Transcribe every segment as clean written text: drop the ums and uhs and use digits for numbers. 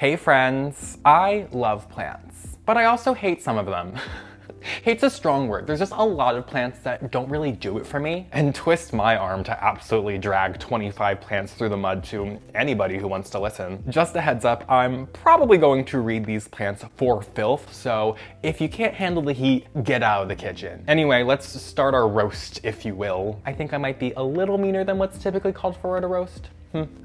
Hey friends, I love plants, but I also hate some of them. Hate's a strong word. There's just a lot of plants that don't really do it for me and twist my arm to absolutely drag 25 plants through the mud to anybody who wants to listen. Just a heads up, I'm probably going to read these plants for filth, so if you can't handle the heat, get out of the kitchen. Anyway, let's start our roast, if you will. I think I might be a little meaner than what's typically called for a roast.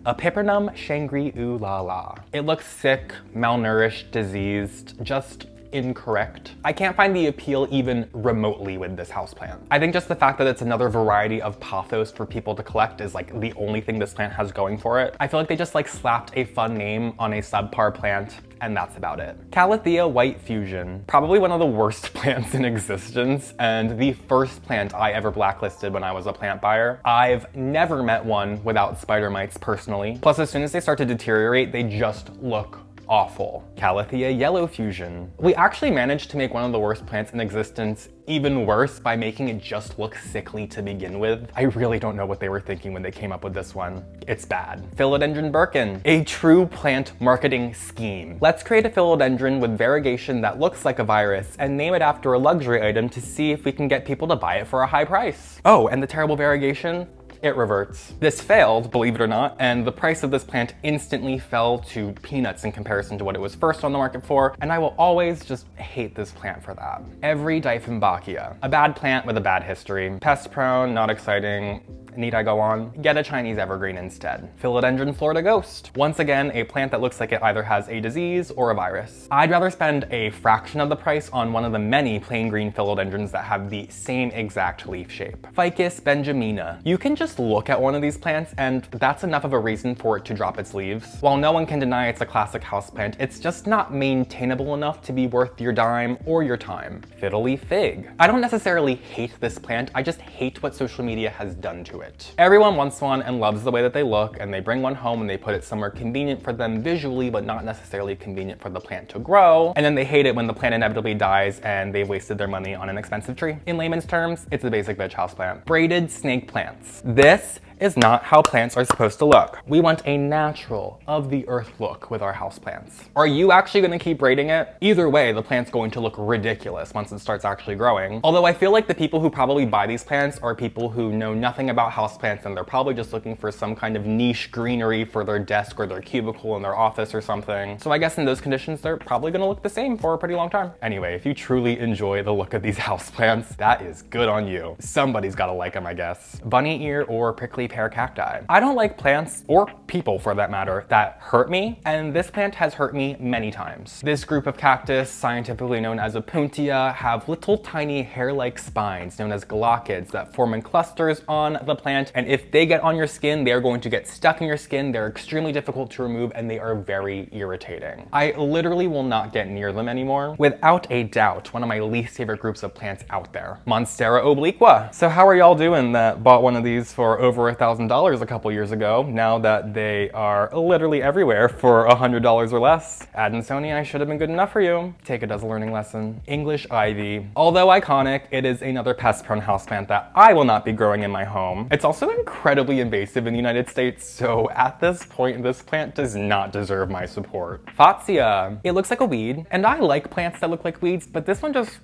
A Pippernum Shangri Ooh La La. It looks sick, malnourished, diseased, just incorrect. I can't find the appeal even remotely with this houseplant. I think just the fact that it's another variety of pothos for people to collect is like the only thing this plant has going for it. I feel like they just like slapped a fun name on a subpar plant and that's about it. Calathea White Fusion, probably one of the worst plants in existence and the first plant I ever blacklisted when I was a plant buyer. I've never met one without spider mites personally. Plus, as soon as they start to deteriorate, they just look awful. Calathea Yellow Fusion. We actually managed to make one of the worst plants in existence even worse by making it just look sickly to begin with. I really don't know what they were thinking when they came up with this one. It's bad. Filadyne Burkin, a true plant marketing scheme. Let's create a philodendron with variegation that looks like a virus and name it after a luxury item to see if we can get people to buy it for a high price. Oh, and the terrible variegation? It reverts. This failed, believe it or not, and the price of this plant instantly fell to peanuts in comparison to what it was first on the market for, and I will always just hate this plant for that. Every Dieffenbachia, a bad plant with a bad history. Pest prone, not exciting. Need I go on? Get a Chinese evergreen instead. Philodendron Florida Ghost. Once again, a plant that looks like it either has a disease or a virus. I'd rather spend a fraction of the price on one of the many plain green philodendrons that have the same exact leaf shape. Ficus Benjamina. You can just look at one of these plants and that's enough of a reason for it to drop its leaves. While no one can deny it's a classic houseplant, it's just not maintainable enough to be worth your dime or your time. Fiddle Leaf Fig. I don't necessarily hate this plant, I just hate what social media has done to it. Everyone wants one and loves the way that they look, and they bring one home and they put it somewhere convenient for them visually, but not necessarily convenient for the plant to grow. And then they hate it when the plant inevitably dies and they've wasted their money on an expensive tree. In layman's terms, it's a basic bitch houseplant. Braided snake plants. This is not how plants are supposed to look. We want a natural, of the earth look with our houseplants. Are you actually gonna keep braiding it? Either way, the plant's going to look ridiculous once it starts actually growing. Although I feel like the people who probably buy these plants are people who know nothing about houseplants and they're probably just looking for some kind of niche greenery for their desk or their cubicle in their office or something. So I guess in those conditions, they're probably gonna look the same for a pretty long time. Anyway, if you truly enjoy the look of these houseplants, that is good on you. Somebody's gotta like them, I guess. Bunny ear or prickly pear cacti. I don't like plants, or people for that matter, that hurt me, and this plant has hurt me many times. This group of cactus, scientifically known as Opuntia, have little tiny hair-like spines known as glaucids that form in clusters on the plant, and if they get on your skin, they are going to get stuck in your skin. They're extremely difficult to remove and they are very irritating. I literally will not get near them anymore. Without a doubt, one of my least favorite groups of plants out there. Monera Obliqua. So how are y'all doing that bought one of these for over $1,000 a couple years ago, now that they are literally everywhere for $100 or less? Adansonii should have been good enough for you. Take it as a learning lesson. English ivy. Although iconic, it is another pest-prone houseplant that I will not be growing in my home. It's also incredibly invasive in the United States, so at this point, this plant does not deserve my support. Fatsia. It looks like a weed, and I like plants that look like weeds, but this one just,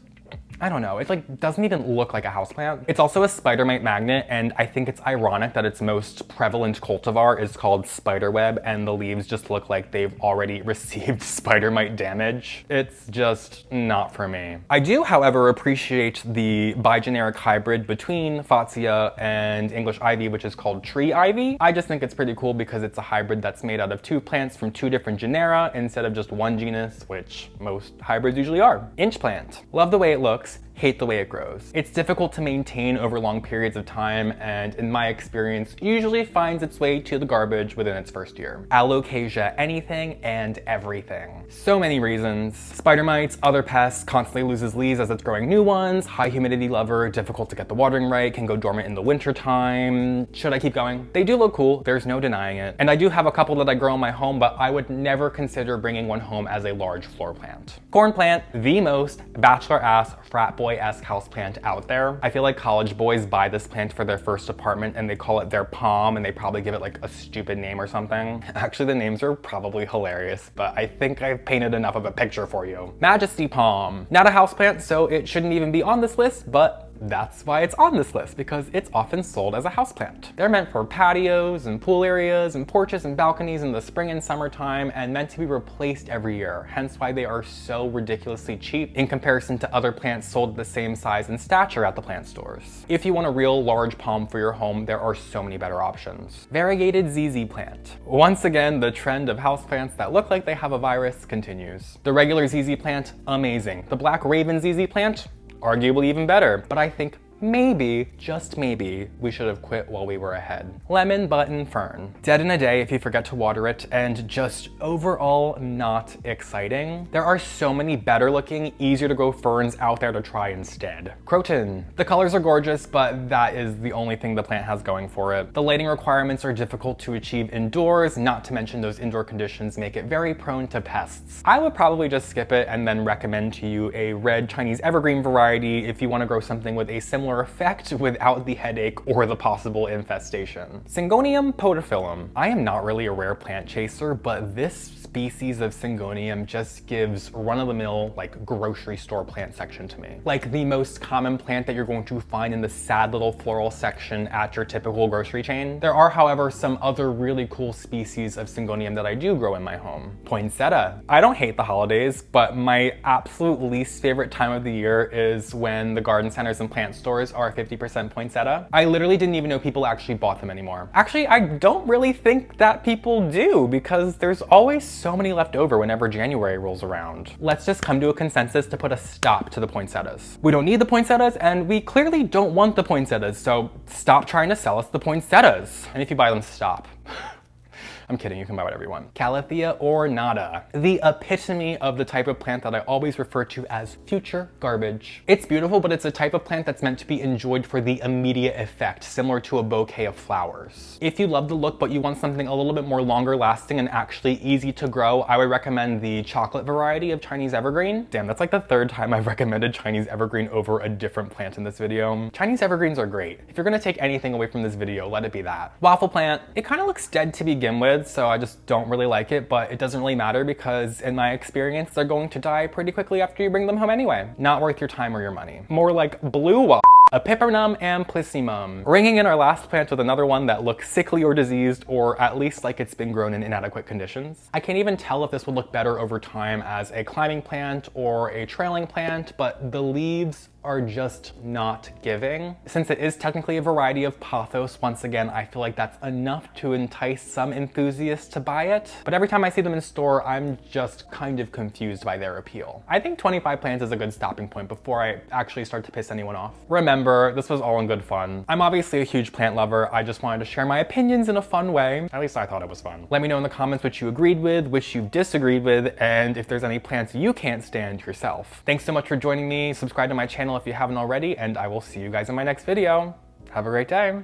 I don't know, it like doesn't even look like a houseplant. It's also a spider mite magnet, and I think it's ironic that its most prevalent cultivar is called spiderweb and the leaves just look like they've already received spider mite damage. It's just not for me. I do, however, appreciate the bigeneric hybrid between Fatsia and English ivy, which is called tree ivy. I just think it's pretty cool because it's a hybrid that's made out of two plants from two different genera instead of just one genus, which most hybrids usually are. Inch plant. Love the way it looks. Hate the way it grows. It's difficult to maintain over long periods of time and in my experience usually finds its way to the garbage within its first year. Alocasia, anything and everything. So many reasons. Spider mites, other pests, constantly loses leaves as it's growing new ones, high humidity lover, difficult to get the watering right, can go dormant in the winter time. Should I keep going? They do look cool, there's no denying it. And I do have a couple that I grow in my home, but I would never consider bringing one home as a large floor plant. Corn plant, the most bachelor ass frat boy boy-esque houseplant out there. I feel like college boys buy this plant for their first apartment and they call it their palm, and they probably give it like a stupid name or something. Actually, the names are probably hilarious, but I think I've painted enough of a picture for you. Majesty palm. Not a houseplant, so it shouldn't even be on this list, but that's why it's on this list, because it's often sold as a houseplant. They're meant for patios and pool areas and porches and balconies in the spring and summertime, and meant to be replaced every year, hence why they are so ridiculously cheap in comparison to other plants sold the same size and stature at the plant stores. If you want a real large palm for your home, there are so many better options. VariegatedZZ plant. Once again, the trend of houseplants that look like they have a virus continues. The regular ZZ plant, amazing. The black raven ZZ plant, arguably even better, but I think maybe, just maybe, we should have quit while we were ahead. Lemon button fern. Dead in a day if you forget to water it, and just overall not exciting. There are so many better looking, easier to grow ferns out there to try instead. Croton. The colors are gorgeous, but that is the only thing the plant has going for it. The lighting requirements are difficult to achieve indoors, not to mention those indoor conditions make it very prone to pests. I would probably just skip it and then recommend to you a red Chinese evergreen variety if you want to grow something with a similar effect without the headache or the possible infestation. Syngonium podophyllum. I am not really a rare plant chaser, but this species of Syngonium just gives run-of-the-mill, like, grocery store plant section to me. Like the most common plant that you're going to find in the sad little floral section at your typical grocery chain. There are, however, some other really cool species of Syngonium that I do grow in my home. Poinsetta. I don't hate the holidays, but my absolute least favorite time of the year is when the garden centers and plant stores are 50% poinsettia. I literally didn't even know people actually bought them anymore. Actually, I don't really think that people do, because there's always so many left over whenever January rolls around. Let's just come to a consensus to put a stop to the poinsettias. We don't need the poinsettias, and we clearly don't want the poinsettias, so stop trying to sell us the poinsettias. And if you buy them, stop. I'm kidding, you can buy whatever you want. Calathea ornata, the epitome of the type of plant that I always refer to as future garbage. It's beautiful, but it's a type of plant that's meant to be enjoyed for the immediate effect, similar to a bouquet of flowers. If you love the look, but you want something a little bit more longer lasting and actually easy to grow, I would recommend the chocolate variety of Chinese evergreen. Damn, that's like the third time I've recommended Chinese evergreen over a different plant in this video. Chinese evergreens are great. If you're gonna take anything away from this video, let it be that. Waffle plant, it kind of looks dead to begin with, so I just don't really like it, but it doesn't really matter because in my experience, they're going to die pretty quickly after you bring them home anyway. Not worth your time or your money. More like blue waffle. Epipremnum amplissimum. Ringing in our last plant with another one that looks sickly or diseased, or at least like it's been grown in inadequate conditions. I can't even tell if this would look better over time as a climbing plant or a trailing plant, but the leaves are just not giving. Since it is technically a variety of pothos, once again, I feel like that's enough to entice some enthusiasts to buy it. But every time I see them in store, I'm just kind of confused by their appeal. I think 25 plants is a good stopping point before I actually start to piss anyone off. Remember, this was all in good fun. I'm obviously a huge plant lover. I just wanted to share my opinions in a fun way. At least I thought it was fun. Let me know in the comments which you agreed with, which you disagreed with, and if there's any plants you can't stand yourself. Thanks so much for joining me. Subscribe to my channel if you haven't already, and I will see you guys in my next video. Have a great day.